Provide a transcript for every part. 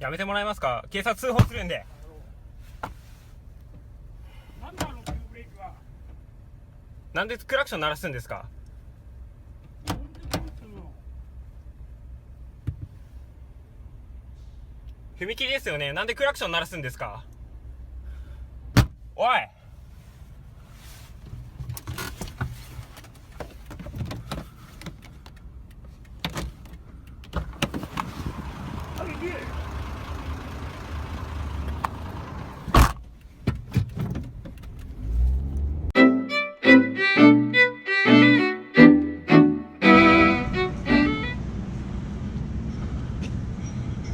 やめてもらえますか。警察通報するんで。なんだ急ブレーキは。なんでクラクション鳴らすんですか。踏切ですよね。なんでクラクション鳴らすんですか。おい。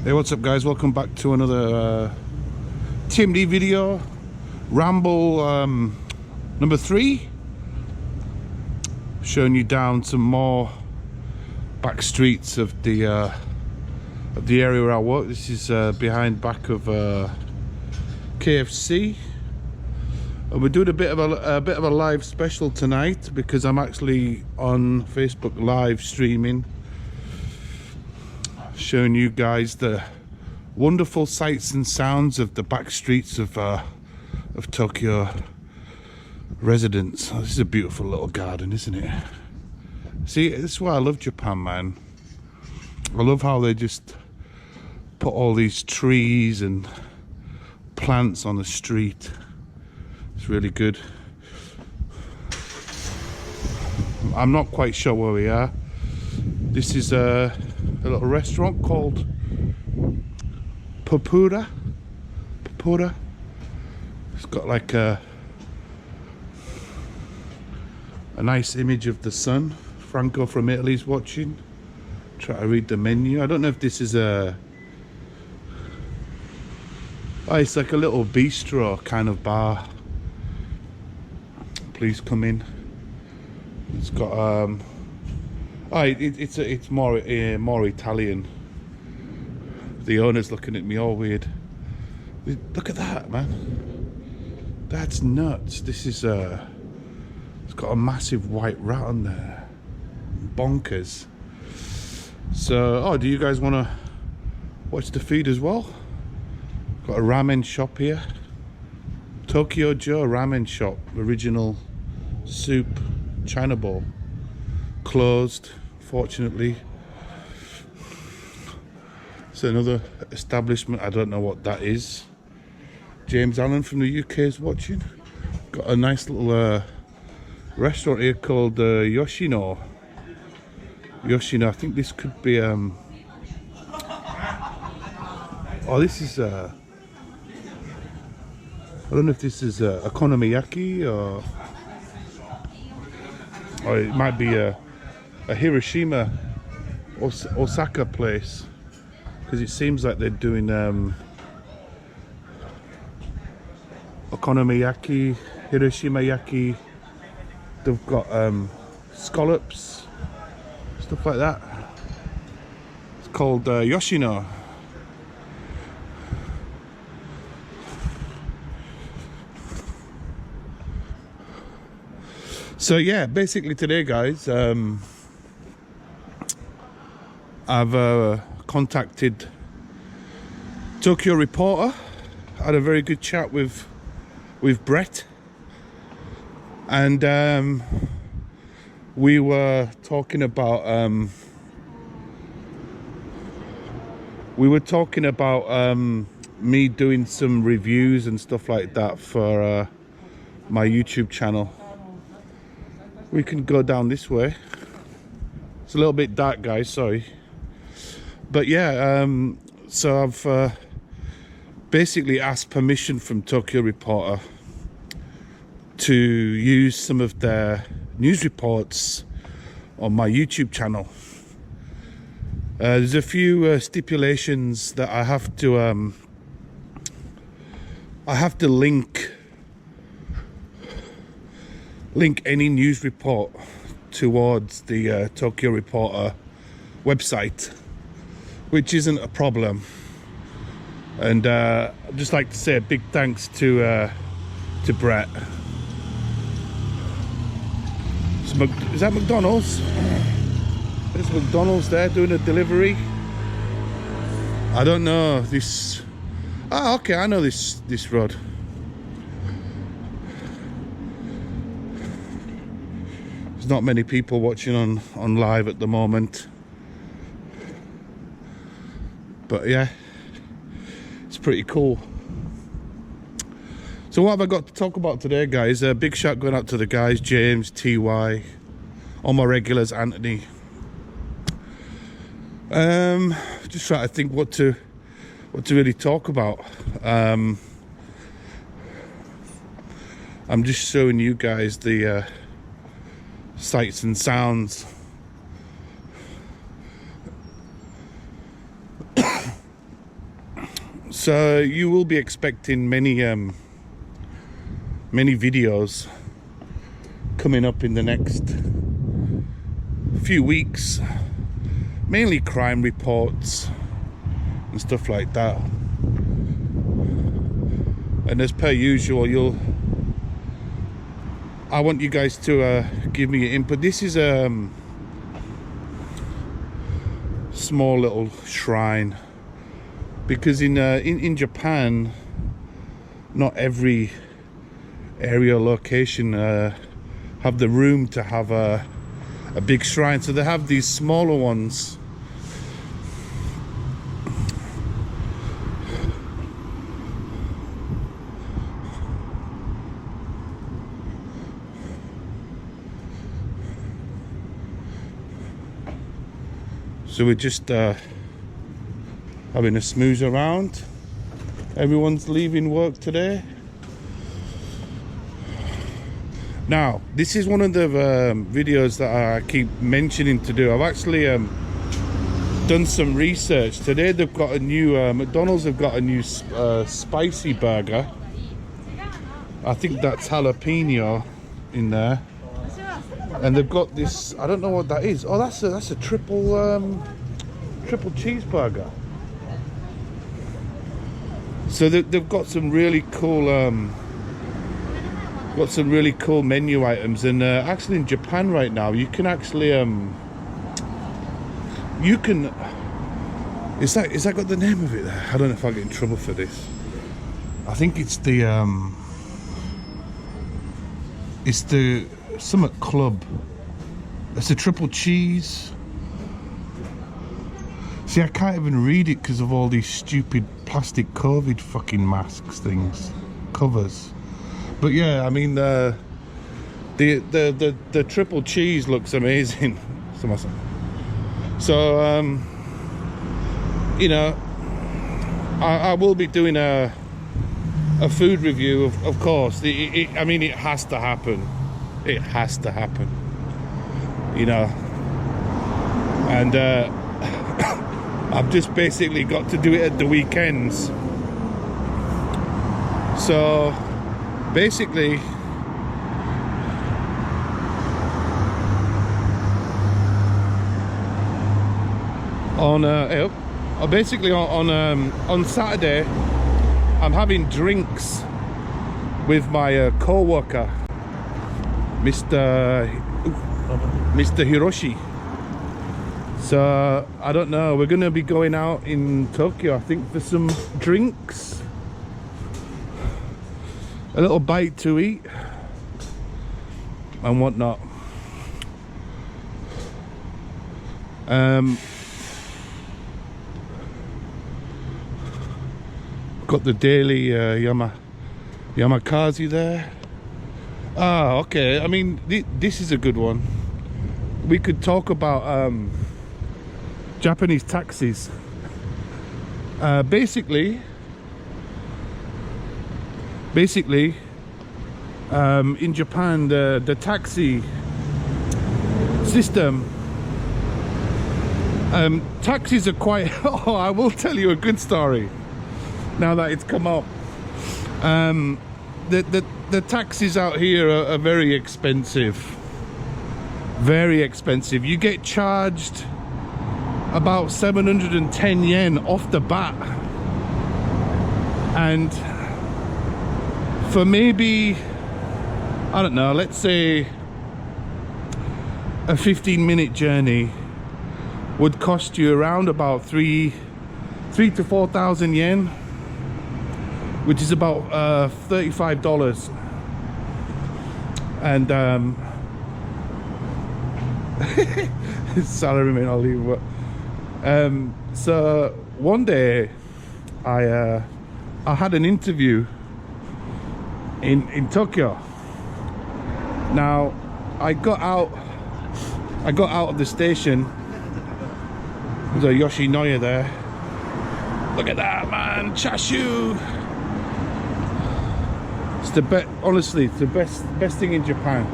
Hey, what's up guys, welcome back to another TMD video. Ramble number 3, showing you down some more back streets of the area where I work. This is behind back of KFC, and we're doing a bit of a live special tonight because I'm actually on Facebook live streaming, showing you guys the wonderful sights and sounds of the back streets of Tokyo residents. Oh, this is a beautiful little garden, isn't it? See, this is why I love Japan, man. I love how they just put all these trees and plants on the street. It's really good. I'm not quite sure where we are. This is a little restaurant called Papura. It's got like a nice image of the sun. Franco from Italy's watching. Try to read the menu. I don't know if this is a... Oh, it's like a little bistro kind of bar. Please come in. It's got oh, it's more Italian. The owner's looking at me all weird. Look at that, man. That's nuts. This is it's got a massive white rat on there. Bonkers. So, oh, do you guys want to watch the feed as well? Got a ramen shop here. Tokyo Joe ramen shop. Original soup China bowl. Closed, fortunately. It's another establishment. I don't know what that is. James Allen from the UK is watching. Got a nice little restaurant here called Yoshino. Yoshino. I think this could be oh, this is I don't know if this is okonomiyaki or it might be a Hiroshima Osaka place, because it seems like they're doing okonomiyaki, Hiroshima yaki. They've got scallops, stuff like that. It's called Yoshino. So yeah, basically today, guys, I've contacted Tokyo Reporter. Had a very good chat with Brett, and we were talking about me doing some reviews and stuff like that for my YouTube channel. We can go down this way. It's a little bit dark, guys, sorry. But yeah, so I've basically asked permission from Tokyo Reporter to use some of their news reports on my YouTube channel. There's a few stipulations that I have to link any news report towards the Tokyo Reporter website, which isn't a problem. And I'd just like to say a big thanks to Brett. Is that McDonald's? There's McDonald's there doing a delivery. I don't know this. Ah, okay, I know this road. There's not many people watching on live at the moment, but yeah, it's pretty cool. So what have I got to talk about today, guys? A big shout going out to the guys, James, TY, all my regulars, Anthony. Just trying to think what to really talk about. I'm just showing you guys the sights and sounds. So you will be expecting many videos coming up in the next few weeks, mainly crime reports and stuff like that. And as per usual, I want you guys to give me your input. This is a small little shrine, because in Japan, not every area or location have the room to have a big shrine, so they have these smaller ones. So we're just having a smooze around. Everyone's leaving work today. Now, this is one of the videos that I keep mentioning to do. I've actually done some research. Today they've got a new, McDonald's have got a new spicy burger. I think that's jalapeno in there. And they've got this, I don't know what that is. Oh, that's a triple cheeseburger. So they've got some really cool menu items. And actually in Japan right now, you can actually is that got the name of it there? I don't know if I get in trouble for this. I think it's the Summit Club. It's a triple cheese. See, I can't even read it because of all these stupid plastic COVID fucking masks things, covers. But yeah, I mean the triple cheese looks amazing. So you know, I will be doing a food review of course. I mean, it has to happen. It has to happen, you know. And I've just basically got to do it at the weekends. So basically, on Saturday, I'm having drinks with my co-worker, Mr. Hiroshi. So I don't know, we're gonna be going out in Tokyo, I think, for some drinks, a little bite to eat and whatnot. Got the daily Yamakaze there. Ah, okay. I mean, this is a good one. We could talk about Japanese taxis. Basically, in Japan, the taxi system, taxis are quite. Oh, I will tell you a good story. Now that it's come up, the taxis out here are very expensive. Very expensive. You get charged about 710 yen off the bat, and for maybe, I don't know, let's say a 15-minute journey would cost you around about 3 to 4,000 yen, which is about $35. And salaryman, I'll leave it. So one day I had an interview in Tokyo. Now I got out of the station. There's a Yoshinoya there. Look at that, man, chashu. It's the best, honestly, it's the best thing in Japan.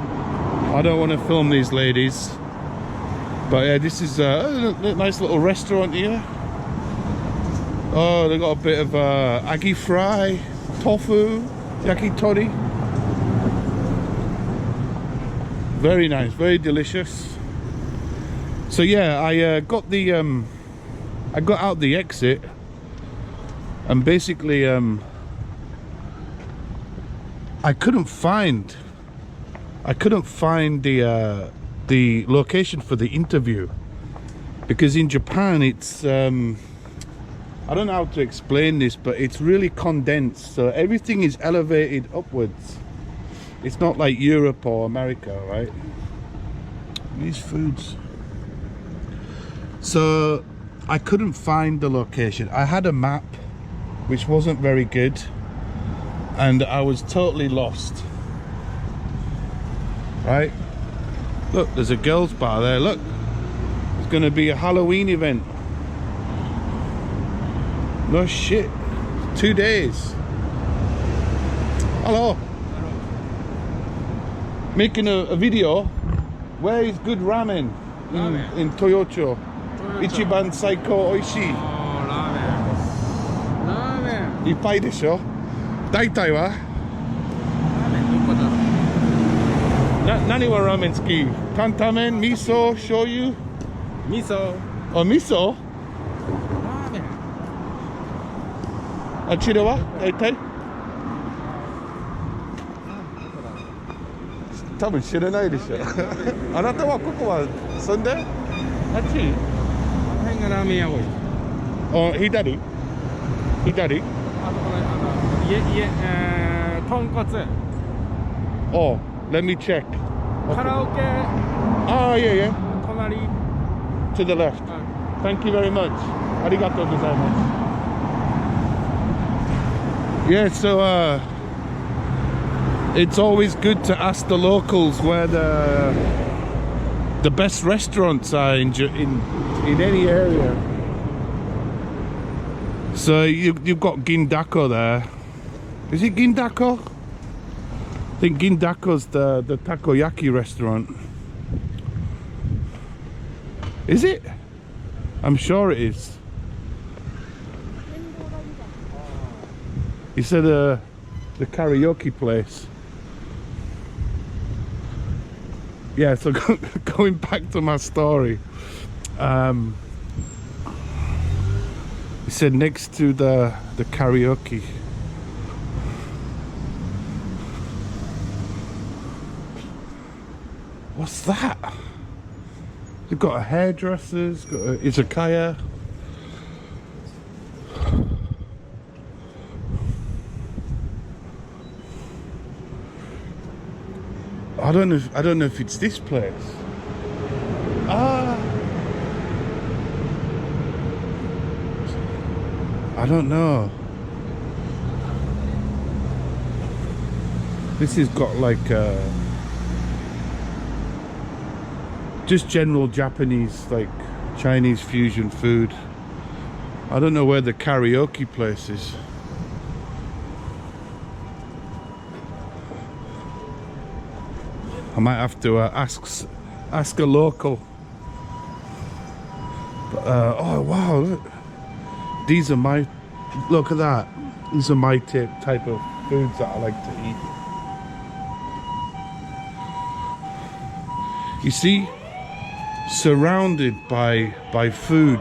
I don't want to film these ladies, but yeah, this is a nice little restaurant here. Oh, they got a bit of agi fry, tofu, yakitori. Very nice, very delicious. So yeah, I got out the exit, and basically I couldn't find the location for the interview, because in Japan it's I don't know how to explain this, but it's really condensed, so everything is elevated upwards. It's not like Europe or America, right? These foods. So I couldn't find the location. I had a map which wasn't very good, and I was totally lost. Right? Look, there's a girls' bar there. Look, it's gonna be a Halloween event. No shit. 2 days. Hello. Making a video. Where is good ramen in Toyocho? Ichiban saiko oishii. いっぱいでしょ。大体は何はラーメン好き？担々麺、味噌、醤油？味噌。あ、味噌？ラーメン。あちらは大体？多分知らないでしょ。あなたはここは住んで？あっち？この辺がラーメン屋多い。あ、左？左？あとこの豚骨。Oh, let me check. カラオケ。Ah, yeah, yeah. 隣。To the left. Thank you very much. ありがとうございます。Yeah, so it's always good to ask the locals where the best restaurants are in any area. So you've got Gindako there. Is it Gindako? I think Gindako's the takoyaki restaurant. Is it? I'm sure it is. He said the karaoke place. Yeah, so going back to my story. He said next to the karaoke. What's that? They've got a hairdresser's, got a izakaya. I don't know if it's this place. I don't know. This has got like just general Japanese, like Chinese fusion food. I don't know where the karaoke place is. I might have to ask a local. But, oh wow! Look, these are my. Look at that. These are my type of foods that I like to eat. You see, surrounded by food.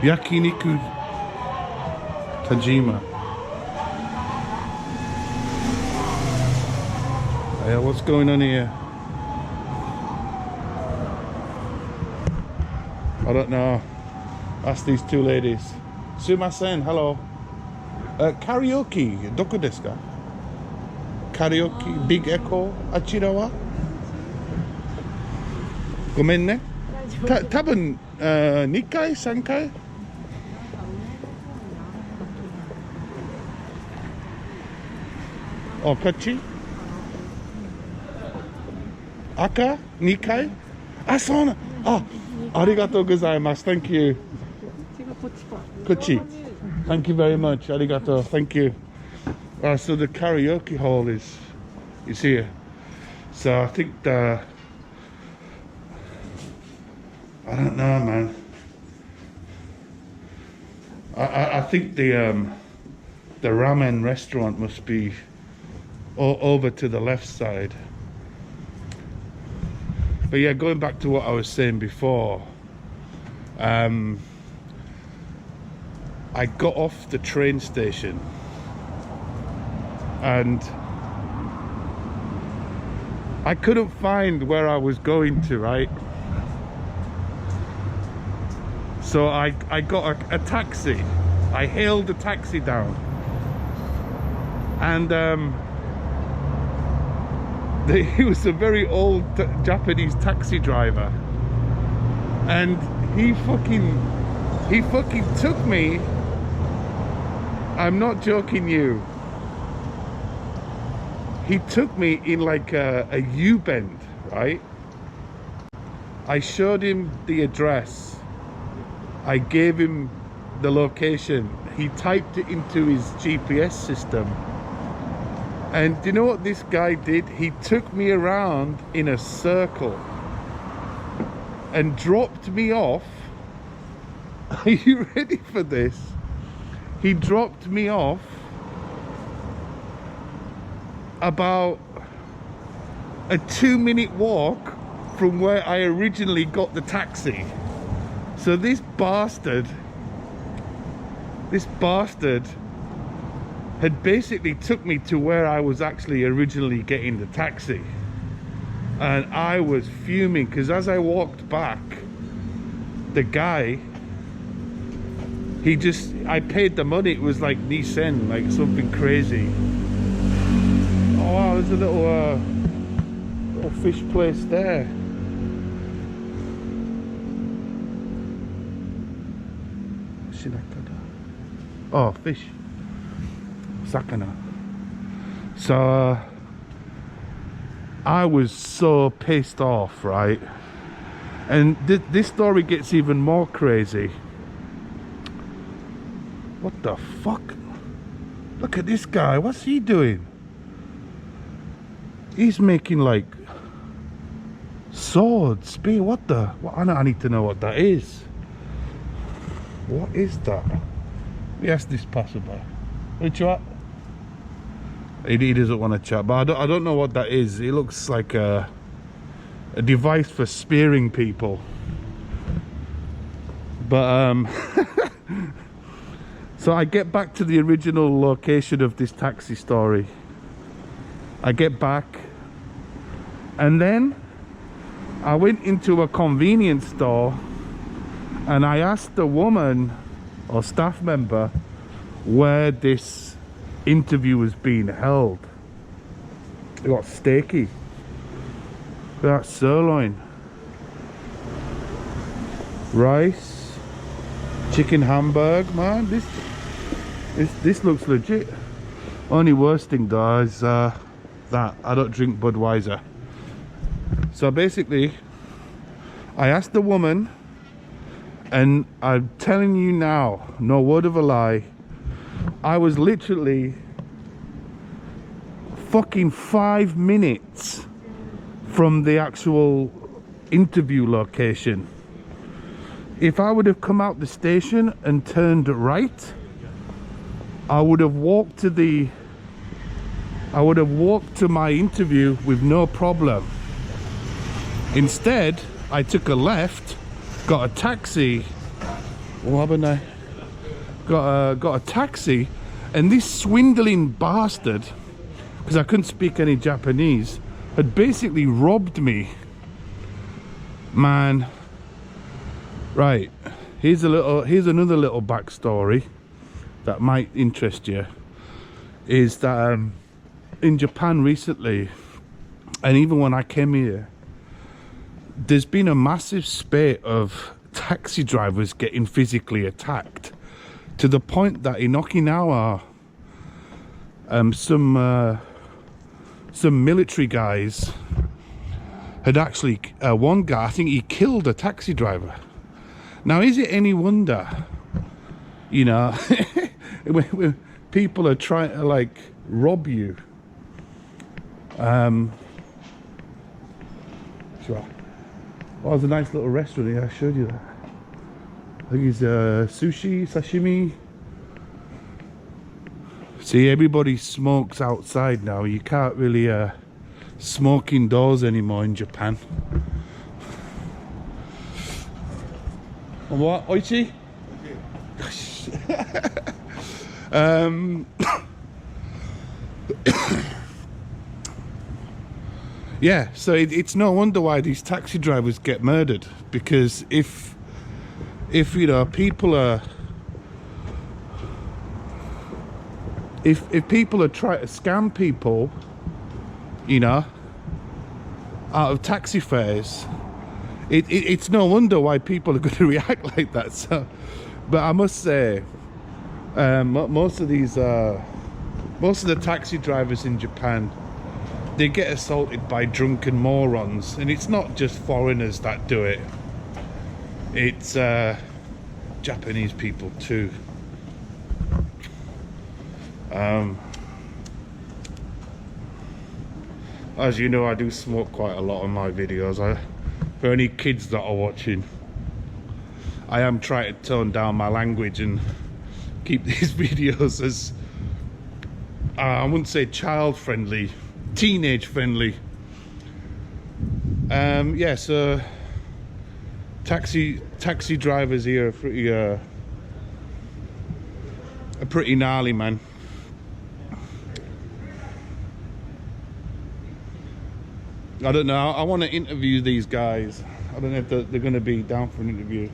Yakiniku Tajima. Yeah, what's going on here? I don't know. Ask these two ladies. Sumimasen, hello. Karaoke, doko desu ka? Karaoke, big echo, achira wa? Gomen ne. Tabun, 2回3回 Oh, kochi? Aka? 2回 Ah, so na. Ah, arigatou gozaimasu. Thank you. Kochi. Thank you very much. Arigato. Thank you. So the karaoke hall is here. So I think I don't know, man. I think the ramen restaurant must be over to the left side. But yeah, going back to what I was saying before, I got off the train station and I couldn't find where I was going to, right? So I got a taxi. I hailed a taxi down, and he was a very old Japanese taxi driver, and he fucking took me. I'm not joking you. He took me in like a U-bend, right? I showed him the address. I gave him the location. He typed it into his GPS system. And do you know what this guy did? He took me around in a circle and dropped me off. Are you ready for this? He dropped me off about a 2-minute walk from where I originally got the taxi. So this bastard had basically took me to where I was actually originally getting the taxi. And I was fuming because as I walked back, the guy, I paid the money. It was like Nissan, like something crazy. Oh wow, there's a little fish place there. Oh, fish. Sakana. So I was so pissed off, right? And this story gets even more crazy. What the fuck? Look at this guy. What's he doing? He's making like swords, spear. What? I need to know what that is. What is that? We asked this passerby. Konnichiwa. He doesn't want to chat, but I don't know what that is. It looks like a device for spearing people. But so I get back to the original location of this taxi story. I get back, and then I went into a convenience store and I asked the woman or staff member where this interview was being held. It got steaky. That sirloin, rice, chicken hamburg, man. This looks legit. Only worst thing though is that I don't drink Budweiser. So basically, I asked the woman, and I'm telling you now, no word of a lie, I was literally fucking 5 minutes from the actual interview location. If I would have come out the station and turned right, I would have walked to my interview with no problem. Instead, I took a left, got a taxi. What happened there? Got a taxi, and this swindling bastard, because I couldn't speak any Japanese, had basically robbed me. Man, right. here's another little backstory that might interest you. Is that in Japan recently, and even when I came here, there's been a massive spate of taxi drivers getting physically attacked, to the point that in Okinawa, some military guys had actually, one guy, I think he killed a taxi driver. Now, is it any wonder, you know, when people are trying to like rob you? Sure. Oh, there's a nice little restaurant here, I showed you that. I think it's sushi, sashimi. See, everybody smokes outside now. You can't really smoke indoors anymore in Japan. And what? Aichi? Yeah, so it's no wonder why these taxi drivers get murdered, because if you know, people are, if people are trying to scam people, you know, out of taxi fares, it's no wonder why people are going to react like that. So, but I must say, most of the taxi drivers in Japan, they get assaulted by drunken morons, and it's not just foreigners that do it. It's Japanese people too. As you know, I do smoke quite a lot on my videos. For any kids that are watching, I am trying to tone down my language and keep these videos as I wouldn't say child friendly, teenage friendly. Yeah, so taxi drivers here are pretty gnarly, man. I don't know, I want to interview these guys. I don't know if they're going to be down for an interview.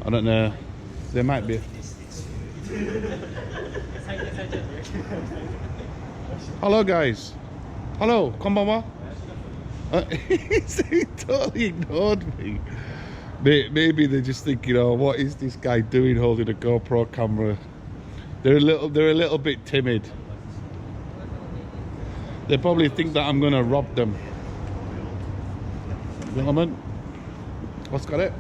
I don't know, there might be. Hello guys. Hello, konbanwa. He totally ignored me. Maybe they just think, you know, what is this guy doing holding a GoPro camera? They're a little bit timid. They probably think that I'm gonna rob them. Gentlemen, what's got it?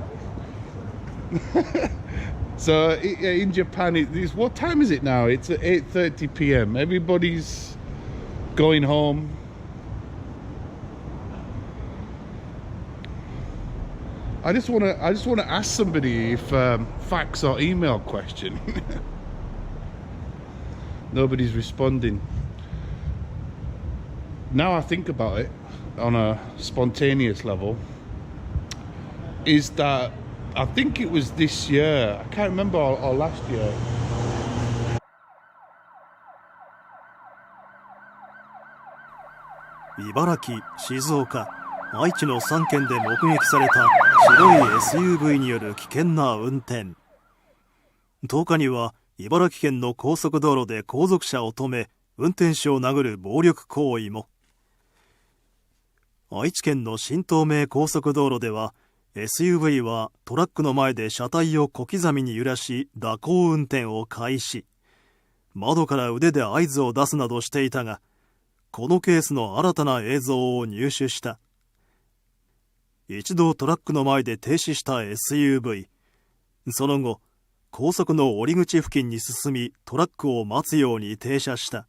So in Japan, what time is it now? It's at 8:30 p.m. Everybody's going home. I just want to ask somebody if fax or email question. Nobody's responding. Now I think about it on a spontaneous level, is that I think it was this year, I can't remember, or last year. Ibaraki, Shizuoka, Aichiの3県で目撃された白い SUV による危険な運転。10日には茨城県の高速道路で後続車を止め、運転手を殴る暴力行為も。愛知県の新東名高速道路では SUV はトラックの前で車体を小刻みに揺らし蛇行運転を開始。窓から腕で合図を出すなどしていたが、このケースの新たな映像を入手した。一度トラックの前で停止した SUV。その後、高速の折り口付近に進みトラックを待つように停車した。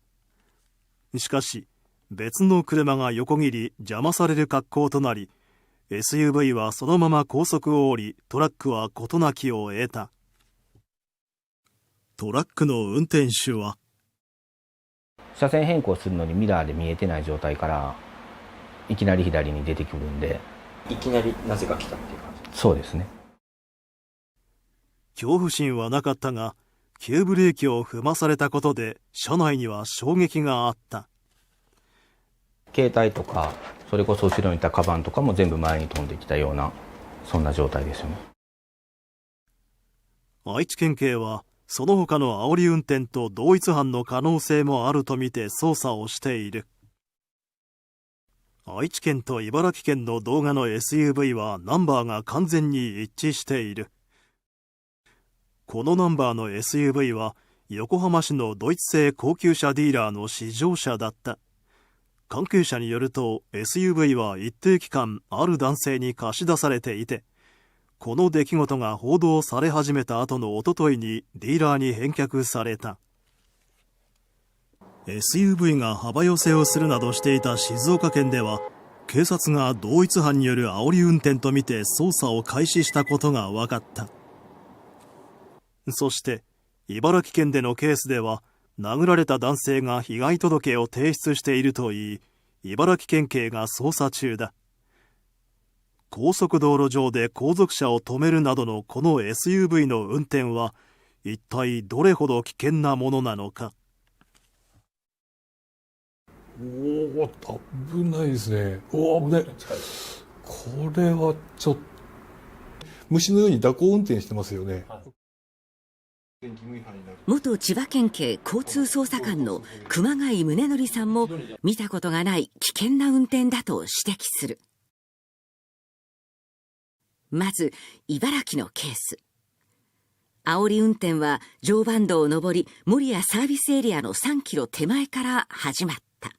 しかし、別の車が横切り邪魔される格好となり、SUV はそのまま高速を降り、トラックは事なきを得た。トラックの運転手は、車線変更するのにミラーで見えてない状態からいきなり左に出てくるんで、いきなりなぜか来たっていう感じ。そうですね。恐怖心はなかったが、急ブレーキを踏まされたことで車内には衝撃があった。携帯とかそれこそ後ろにいたカバンとかも全部前に飛んできたような、そんな状態ですよね。愛知県警はその他の煽り運転と同一犯の可能性もあるとみて捜査をしている。愛知県と茨城県の動画の SUV はナンバーが完全に一致している。このナンバーの SUV は横浜市のドイツ製高級車ディーラーの試乗車だった。関係者によると SUV は一定期間ある男性に貸し出されていて、この出来事が報道され始めた後の一昨日にディーラーに返却された。SUV が幅寄せをするなどしていた静岡県では、警察が同一犯による煽り運転とみて捜査を開始したことが分かった。そして茨城県でのケースでは、殴られた男性が被害届を提出しているといい、茨城県警が捜査中だ。高速道路上で後続車を止めるなどのこの SUV の運転は一体どれほど危険なものなのか。おお、危ないですね。おお、危ない。これはちょっと虫のように蛇行運転してますよね。元千葉県警交通捜査官の熊谷宗則さんも見たことがない危険な運転だと指摘する。まず茨城のケース。煽り運転は常磐道を上り守谷サービスエリアの3キロ手前から始まった。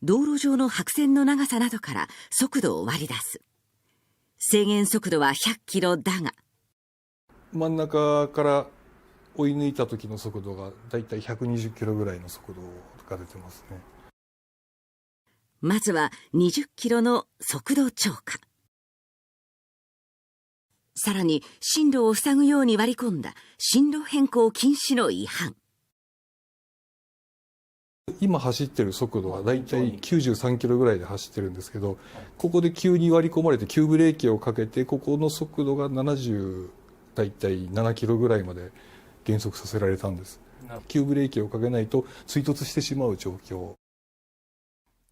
道路上の白線の長さなどから速度を割り出す。制限速度は100キロだが、真ん中から追い抜いた時の速度がだいたい120キロぐらいの速度が出てますね。まずは20キロの速度超過。さらに進路を塞ぐように割り込んだ進路変更禁止の違反。今走ってる速度はだいたい93キロぐらいで走ってるんですけど、ここで急に割り込まれて急ブレーキをかけて、ここの速度が70だいたい7キロぐらいまで減速させられたんです。急ブレーキをかけないと追突してしまう状況。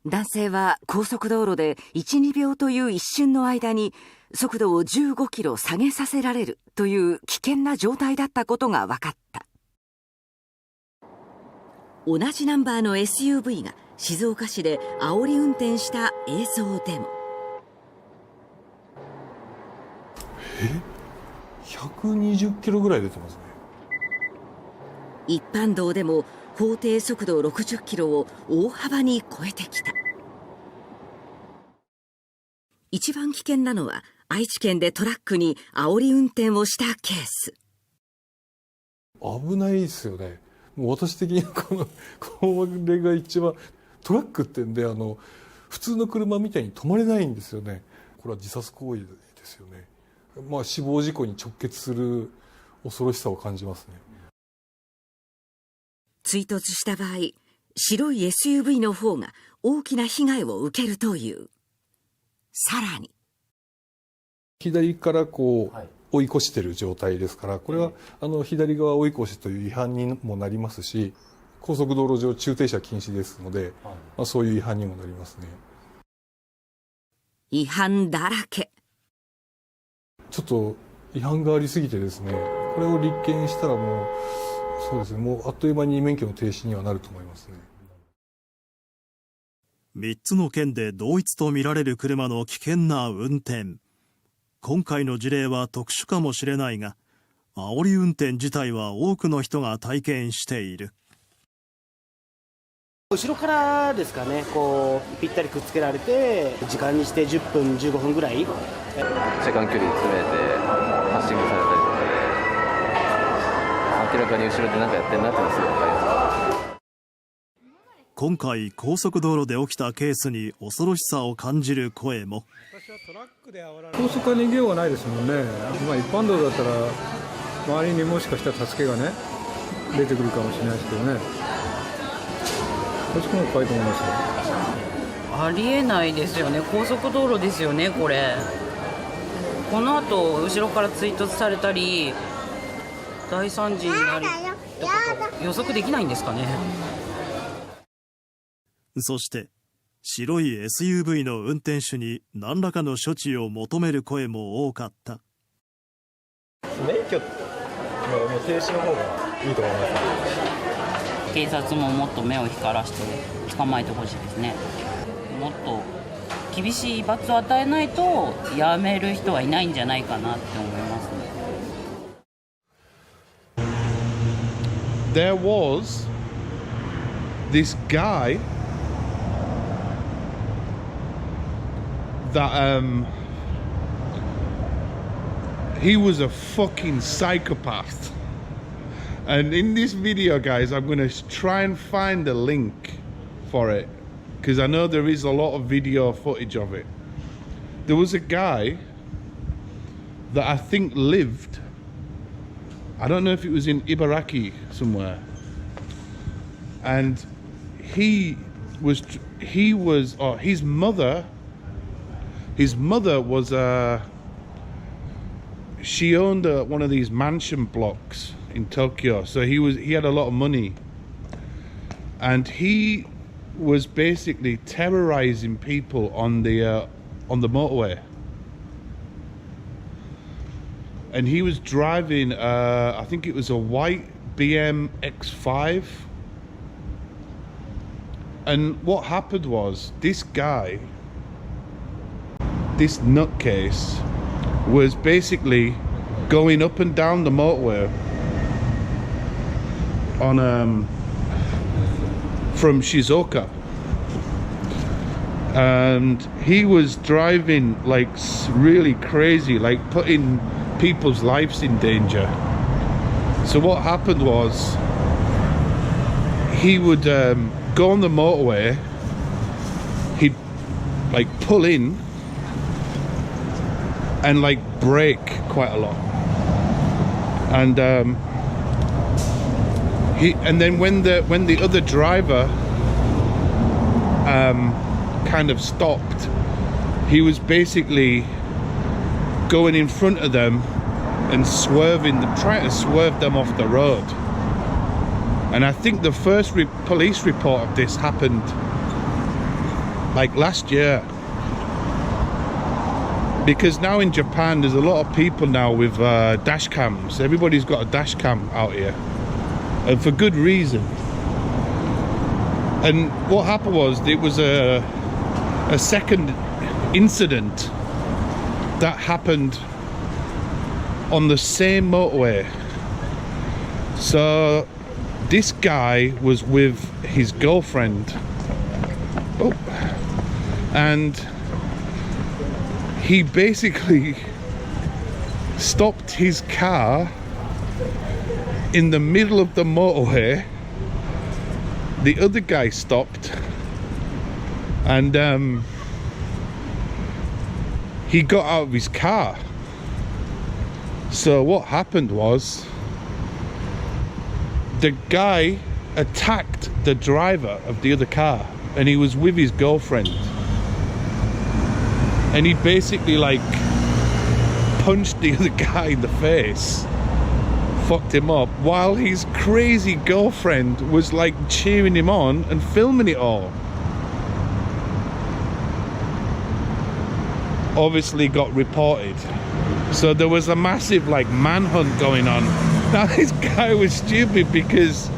男性は高速道路で 1,2 秒という一瞬の間に速度を15キロ下げさせられるという危険な状態だったことが分かった。同じナンバーの SUV が静岡市で煽り運転した映像でも120キロぐらい出てますね。一般道でも法定速度60キロを大幅に超えてきた。一番危険なのは愛知県でトラックに煽り運転をしたケース。危ないですよね。もう私的にこれが一番、トラックってんで普通の車みたいに止まれないんですよね。これは自殺行為ですよね。死亡事故に直結する恐ろしさを感じますね。追突した場合、白い SUV の方が大きな被害を受けるという。さらに左から追い越してる状態ですから、これは左側追い越しという違反にもなりますし、高速道路上駐停車禁止ですので、そういう違反にもなりますね。違反だらけ。ちょっと違反がありすぎてですね、これを立件したらもうあっという間に免許の停止にはなると思いますね。3つの県で同一とみられる車の危険な運転。今回の事例は特殊かもしれないが、煽り運転自体は多くの人が体験している。後ろからですかね、ぴったりくっつけられて、時間にして10分、15分ぐらい。車間距離詰めて、パッシングされたりとかで、明らかに後ろで何かやってるなっていうのはすぐ分かります。今回、高速道路で起きたケースに恐ろしさを感じる声も。高速は逃げようがないですもんね。一般道だったら周りにもしかしたら助けがね出てくるかもしれないですけどね。こっちも怖いと思いますよ。ありえないですよね。高速道路ですよね、これ。この後後ろから追突されたり大惨事になるとか予測できないんですかね。そして白い SUV の運転手に何らかの処置を求める声も多かった。免許の停止の方がいいと思います。警察ももっと目を光らして捕まえてほしいですね。もっと厳しい罰を与えないとやめる人はいないんじゃないかなって思いますね。There was this guy that he was a fucking psychopath, and in this video, guys, I'm gonna try and find a link for it because I know there is a lot of video footage of it. There was a guy that I think lived, I don't know if it was in Ibaraki somewhere, and his mother was she owned one of these mansion blocks in Tokyo, so he had a lot of money, and he was basically terrorizing people on the motorway. And he was driving I think it was a white BM X5, and what happened was this guy, this nutcase, was basically going up and down the motorway on from Shizuoka, and he was driving like really crazy, like putting people's lives in danger. So what happened was he would go on the motorway, he'd like pull in and like brake quite a lot, and then when the other driver kind of stopped, he was basically going in front of them and swerving them, trying to swerve them off the road. And I think the first police report of this happened like last year, because now in Japan there's a lot of people now with dash cams. Everybody's got a dash cam out here, and for good reason. And what happened was, it was a second incident that happened on the same motorway. So this guy was with his girlfriend, and he basically stopped his car in the middle of the motorway. The other guy stopped, and he got out of his car. So what happened was, the guy attacked the driver of the other car, and he was with his girlfriend, and he basically like punched the other guy in the face, fucked him up, while his crazy girlfriend was like cheering him on and filming it all. Obviously got reported, so there was a massive like manhunt going on. Now this guy was stupid because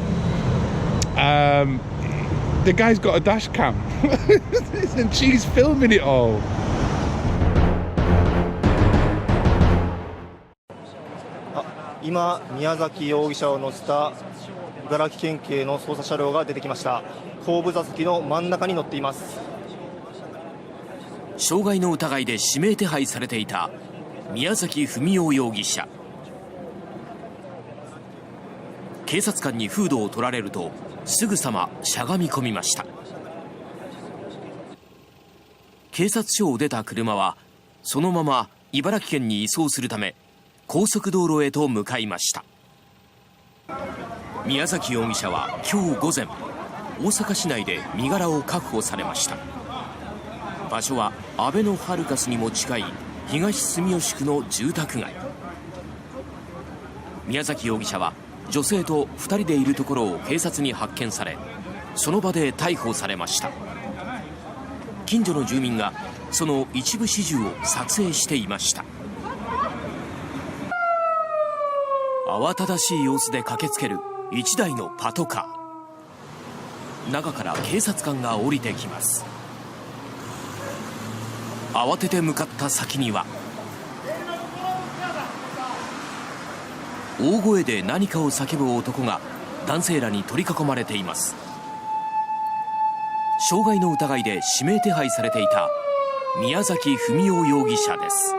the guy's got a dash cam and she's filming it all. 今、宮崎容疑者を乗せた茨城県警の捜査車両が出てきました。後部座席の真ん中に乗っています。傷害の疑いで指名手配されていた宮崎文雄容疑者。警察官にフードを取られるとすぐさましゃがみ込みました。警察署を出た車はそのまま茨城県に移送するため高速道路へと向かいました。宮崎容疑者は今日午前、大阪市内で身柄を確保されました。場所はアベノハルカスにも近い東住吉区の住宅街。宮崎容疑者は女性と2人でいるところを警察に発見され、その場で逮捕されました。近所の住民がその一部始終を撮影していました。慌ただしい様子で駆けつける1台のパトカー。中から警察官が降りてきます。慌てて向かった先には大声で何かを叫ぶ男が男性らに取り囲まれています。傷害の疑いで指名手配されていた宮崎文雄容疑者です。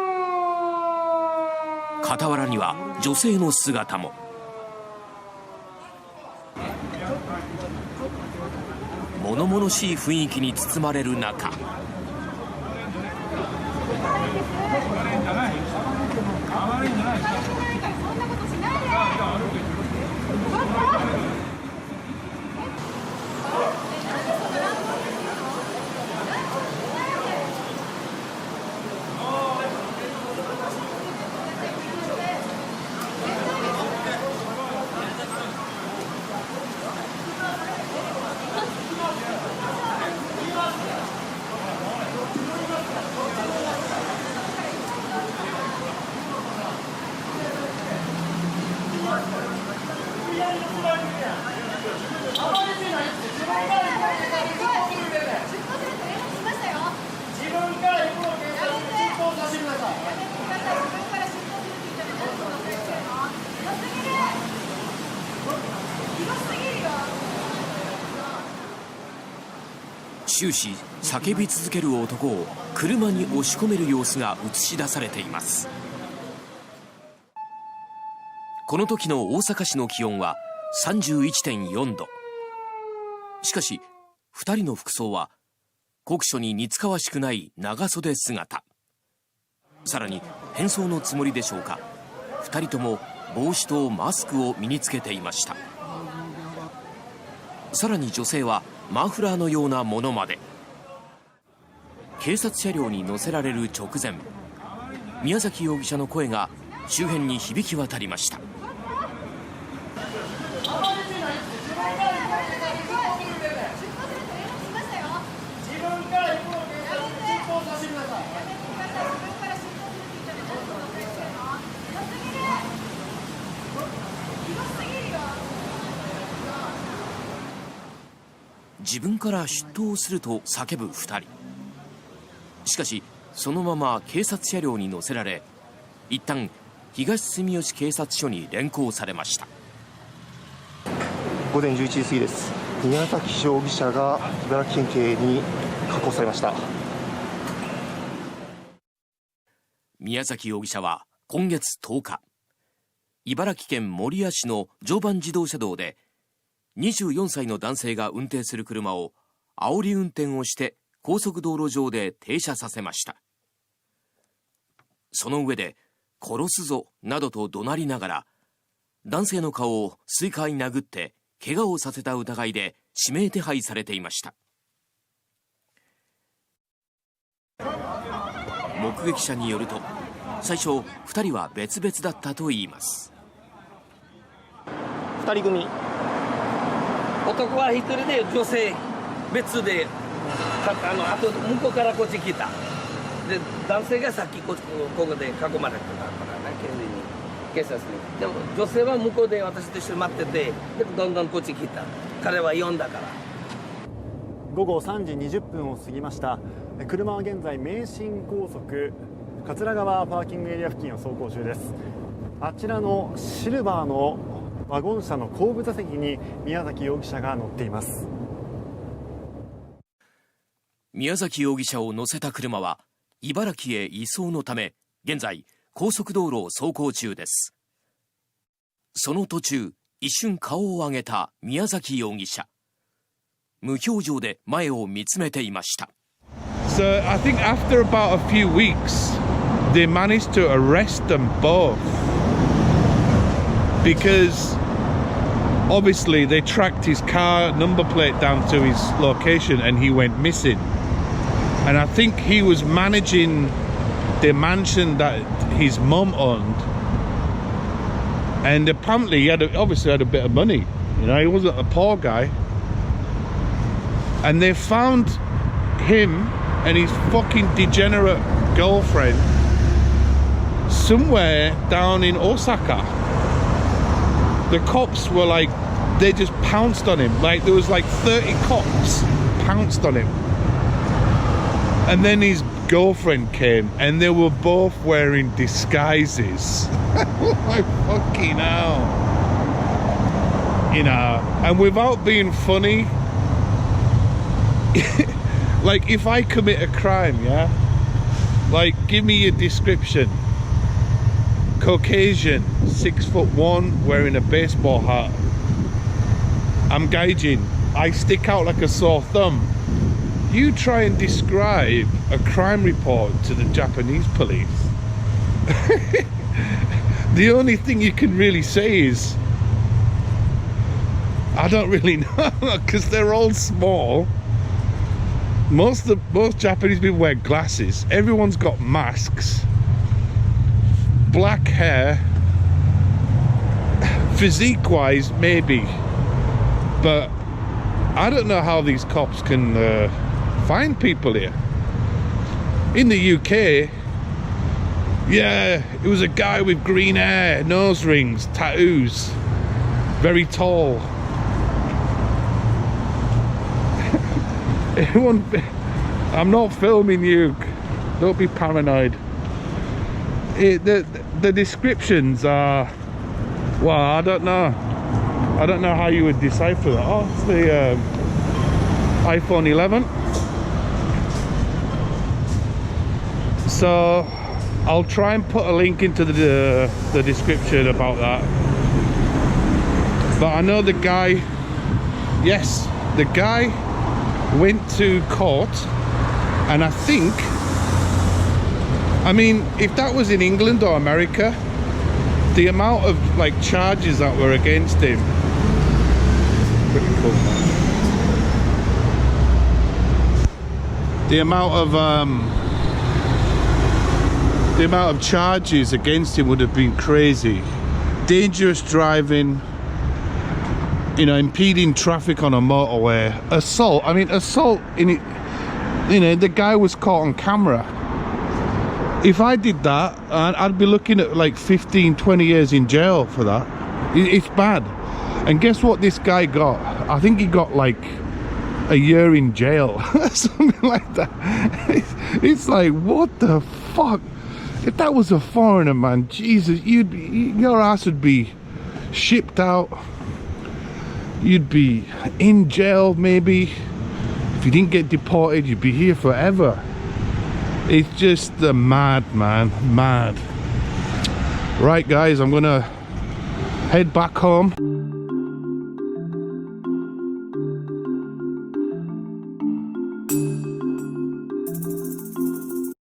傍らには女性の姿も。物々しい雰囲気に包まれる中、終始叫び続ける男を車に押し込める様子が映し出されています。この時の大阪市の気温は 31.4 度。しかし2人の服装は酷暑に似つかわしくない長袖姿。さらに変装のつもりでしょうか、2人とも帽子とマスクを身につけていました。さらに女性はマフラーのようなものまで。警察車両に乗せられる直前、宮崎容疑者の声が周辺に響き渡りました。自分から出頭すると叫ぶ2人。しかしそのまま警察車両に乗せられ、一旦東住吉警察署に連行されました。午前11時過ぎです。宮崎容疑者が茨城県警に確保されました。宮崎容疑者は今月10日、茨城県守谷市の常磐自動車道で24歳の男性が運転する車を煽り運転をして高速道路上で停車させました。その上で殺すぞなどと怒鳴りながら男性の顔を数回殴って怪我をさせた疑いで指名手配されていました。目撃者によると、最初2人は別々だったといいます。2人組、男は1人で女性別で、あと向こうからこっち来た。で男性がさっきここで囲まれてたからね、警察に。でも女性は向こうで私と一緒に待ってて、でどんどんこっち来た。彼は呼んだから。午後3時20分を過ぎました。車は現在名神高速桂川パーキングエリア付近を走行中です。あちらのシルバーのワゴン車の後部座席に宮崎容疑者が乗っています。宮崎容疑者を乗せた車は茨城へ移送のため現在高速道路を走行中です。その途中、一瞬顔を上げた宮崎容疑者。無表情で前を見つめていました。So I think after about a few weeks, they managed to arrest them both because obviously they tracked his car number plate down to his location and he went missing. And I think he was managing the mansion that his mum owned. And apparently he obviously had a bit of money. You know, he wasn't a poor guy. And they found him and his fucking degenerate girlfriend somewhere down in Osaka. The cops were like, they just pounced on him. Like there was like 30 cops pounced on him. And then his girlfriend came and they were both wearing disguises. Like fucking hell. You know, and without being funny, like if I commit a crime, yeah, like give me a description. Caucasian, 6'1", wearing a baseball hat. I'm gauging. I stick out like a sore thumb. You try and describe a crime report to the Japanese police. The only thing you can really say is, I don't really know, because they're all small. Most Japanese people wear glasses. Everyone's got masks. Black hair. Physique-wise, maybe. But I don't know how these cops can find people here. In the UK, yeah, it was a guy with green hair, nose rings, tattoos, very tall. I'm not filming you, don't be paranoid. The descriptions are, well, I don't know how you would decipher that. Oh, it's the iPhone 11. So I'll try and put a link into the description about that. But I know the guy, yes, the guy went to court, and I think, I mean, if that was in England or America, the amount of like charges that were against him, pretty cool, man. The amount of charges against him would have been crazy. Dangerous driving, you know, impeding traffic on a motorway, assault. I mean, assault in it, you know, the guy was caught on camera. If I did that, I'd be looking at like 15-20 years in jail for that. It's bad. And guess what this guy got? I think he got like a year in jail. Something like that. It's like, what the fuck? If that was a foreigner, man, Jesus, your ass would be shipped out. You'd be in jail, maybe. If you didn't get deported, you'd be here forever. It's just mad, man, mad. Right, guys, I'm gonna head back home.